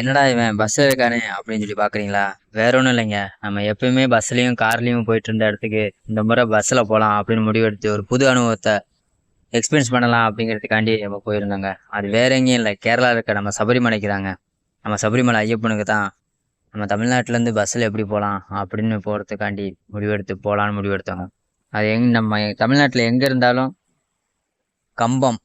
என்னடா இவன் பஸ்ல இருக்கானே அப்படின்னு சொல்லி பாக்குறீங்களா? வேற ஒண்ணும் இல்லைங்க. நம்ம எப்பயுமே பஸ்லயும் கார்லயும் போயிட்டு இருந்த இடத்துக்கு இந்த முறை பஸ்ல போலாம் அப்படின்னு முடிவெடுத்து ஒரு புது அனுபவத்தை எக்ஸ்பீரியன்ஸ் பண்ணலாம் அப்படிங்கிறதுக்காண்டி நம்ம போயிருந்தோங்க. அது வேற எங்கேயும் இல்லை, கேரளா இருக்க நம்ம சபரிமலைக்கு தாங்க. நம்ம சபரிமலை ஐயப்பனுக்கு தான் நம்ம தமிழ்நாட்டுல இருந்து பஸ்ல எப்படி போலாம் அப்படின்னு போறதுக்காண்டி முடிவெடுத்து போலான்னு முடிவெடுத்தோங்க. அது நம்ம தமிழ்நாட்டுல எங்க இருந்தாலும் கம்பம்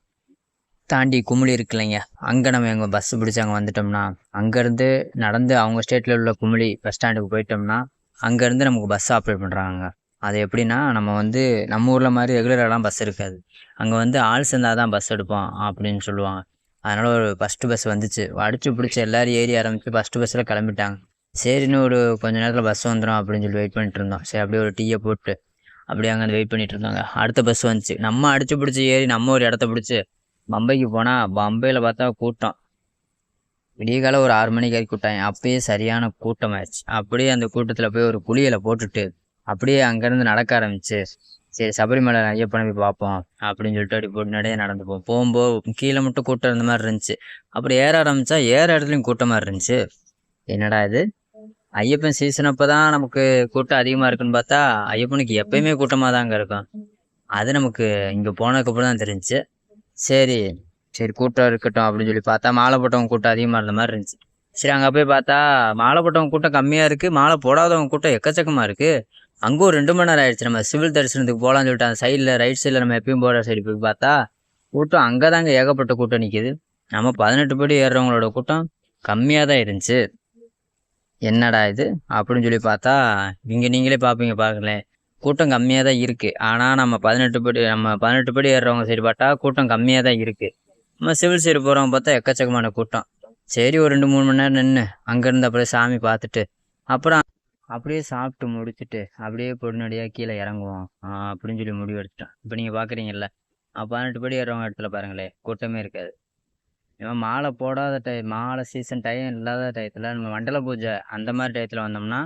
தாண்டி குமுளி இருக்கு இல்லைங்க, அங்கே நம்ம எங்கள் பஸ் பிடிச்சி அங்கே வந்துட்டோம்னா அங்கேருந்து நடந்து அவங்க ஸ்டேட்டில் உள்ள குமுளி பஸ் ஸ்டாண்டுக்கு போயிட்டோம்னா அங்கேருந்து நமக்கு பஸ் ஆப்ரேட் பண்ணுறாங்க. அது எப்படின்னா, நம்ம வந்து நம்ம ஊரில் மாதிரி ரெகுலரெலாம் பஸ் இருக்காது. அங்கே வந்து ஆள் சேர்ந்தால் தான் பஸ் எடுப்போம் அப்படின்னு சொல்லுவாங்க. அதனால் ஒரு ஃபஸ்ட்டு பஸ் வந்துச்சு, அடிச்சு பிடிச்சி எல்லோரும் ஏறி ஆரம்பித்து ஃபஸ்ட்டு பஸ்ஸில் கிளம்பிட்டாங்க. சரின்னு ஒரு கொஞ்ச நேரத்தில் பஸ் வந்துடும் அப்படின்னு சொல்லி வெயிட் பண்ணிட்டு இருந்தோம். சரி, அப்படியே ஒரு டீயை போட்டு அப்படியே அங்கே வெயிட் பண்ணிட்டு இருந்தாங்க. அடுத்த பஸ் வந்துச்சு, நம்ம அடிச்சு பிடிச்சி ஏறி நம்ம ஒரு இடத்த பிடிச்சி பம்பைக்கு போனால் பம்பையில் பார்த்தா கூட்டம். விடிய காலம் ஒரு 6 மணிக்கு ஏறி கூட்டாங்க. அப்பயே சரியான கூட்டம் ஆயிடுச்சு. அப்படியே அந்த கூட்டத்தில் போய் ஒரு குளியலை போட்டுட்டு அப்படியே அங்கேருந்து நடக்க ஆரம்பிச்சு, சரி சபரிமலை ஐயப்பனை போய் பார்ப்போம் அப்படின்னு சொல்லிட்டு அப்படி போட்டு நிறைய நடந்து போகும்போது கீழே மட்டும் கூட்டம் இருந்த மாதிரி இருந்துச்சு. அப்படி ஏற ஆரம்பித்தா ஏற இடத்துலையும் கூட்டமாக இருந்துச்சு. என்னடா இது, ஐயப்பன் சீசன் அப்போ தான் நமக்கு கூட்டம் அதிகமாக இருக்குன்னு பார்த்தா ஐயப்பனுக்கு எப்பயுமே கூட்டமாக தாங்க இருக்கும். அது நமக்கு இங்கே போனதுக்கப்புறம் தான் தெரிஞ்சுச்சு. சரி சரி கூட்டம் இருக்கட்டும் அப்படின்னு சொல்லி பார்த்தா மாலை போட்டவங்க கூட்டம் அதிகமாக இருந்த மாதிரி இருந்துச்சு. சரி, அங்கே போய் பார்த்தா மாலை போட்டவங்க கூட்டம் கம்மியாக இருக்குது, மாலை போடாதவங்க கூட்டம் எக்கச்சக்கமாக இருக்குது. அங்கே ஒரு 2 மணி நேரம் ஆயிடுச்சு. நம்ம சிவில் தரிசனத்துக்கு போகலான்னு சொல்லிட்டு அந்த சைடில் ரைட் சைடில் நம்ம எப்பயும் போகிற சைடு போய் பார்த்தா கூட்டம் அங்கே தாங்க ஏகப்பட்ட கூட்டம் நிற்கிது. நம்ம 18 படி ஏறுறவங்களோட கூட்டம் கம்மியாக தான் இருந்துச்சு. என்னடா இது அப்படின்னு சொல்லி பார்த்தா இங்கே நீங்களே பார்ப்பீங்க, பார்க்கலேன், கூட்டம் கம்மியாக தான் இருக்குது. ஆனால் நம்ம 18 படி ஏறுறவங்க சைடு பார்த்தா கூட்டம் கம்மியாக தான் இருக்குது. நம்ம சிவில் சைடு போகிறவங்க பார்த்தா எக்கச்சக்கமான கூட்டம். சரி, ஒரு 2-3 மணி நேரம் நின்று அங்கேருந்து அப்படியே சாமி பார்த்துட்டு அப்புறம் அப்படியே சாப்பிட்டு முடிச்சுட்டு அப்படியே பொடுநடியாக கீழே இறங்குவோம் அப்படின்னு சொல்லி முடிவு எடுத்துட்டோம். இப்போ நீங்கள் பார்க்குறீங்கல்ல, 18 படி ஏறுறவங்க இடத்துல பாருங்களேன், கூட்டமே இருக்காது. இவன் மாலை போடாத மாலை சீசன் டைம் இல்லாத டயத்தில் நம்ம மண்டல பூஜை அந்த மாதிரி டயத்தில் வந்தோம்னா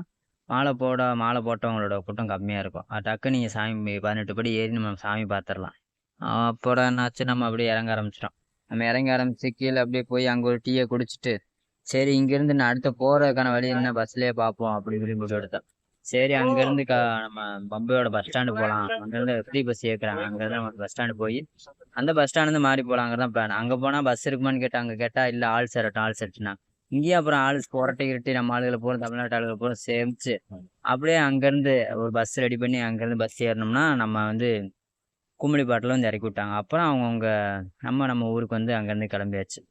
மாலை போட்டவங்களோட கூட்டம் கம்மியாக இருக்கும். டக்கு நீங்கள் சாமி 18 படி ஏறி நம்ம சாமி பார்த்துடலாம். அப்புறம் என்னாச்சு, நம்ம அப்படியே இறங்க ஆரம்பிச்சிட்டோம். நம்ம இறங்க ஆரம்பிச்சு கீழே அப்படியே போய் அங்கே ஒரு டீயை குடிச்சிட்டு சரி இங்கேருந்து நான் அடுத்த போகிறதுக்கான வழி என்ன பஸ்லேயே பார்ப்போம் அப்படின்னு சொல்லி முடிவு எடுத்தோம். சரி, அங்கேருந்து நம்ம பம்பையோட பஸ் ஸ்டாண்டு போகலாம், அங்கேருந்து ஃப்ரீ பஸ் ஏற்கிறாங்க, அங்கேருந்து நம்ம பஸ் ஸ்டாண்டு போய் அந்த பஸ் ஸ்டாண்டு மாறி போகலாங்கிறதான் பிளான். அங்கே போனால் பஸ் இருக்குமான்னு கேட்டால் அங்கே கேட்டால் இல்லை, ஆள் சேரட்டுனா இங்கேயும் அப்புறம் ஆள் புரட்டை இருட்டி நம்ம ஆளுகளை போகிறோம், தமிழ்நாட்டு ஆளுகளை போகிறோம் சேமிச்சு அப்படியே அங்கேருந்து ஒரு பஸ் ரெடி பண்ணி அங்கேருந்து பஸ் ஏறினோம்னா நம்ம வந்து கும்மிடிப்பாட்டில் வந்து இறக்கி விட்டாங்க. அப்புறம் அவங்கவுங்க நம்ம ஊருக்கு வந்து அங்கேருந்து கிளம்பியாச்சு.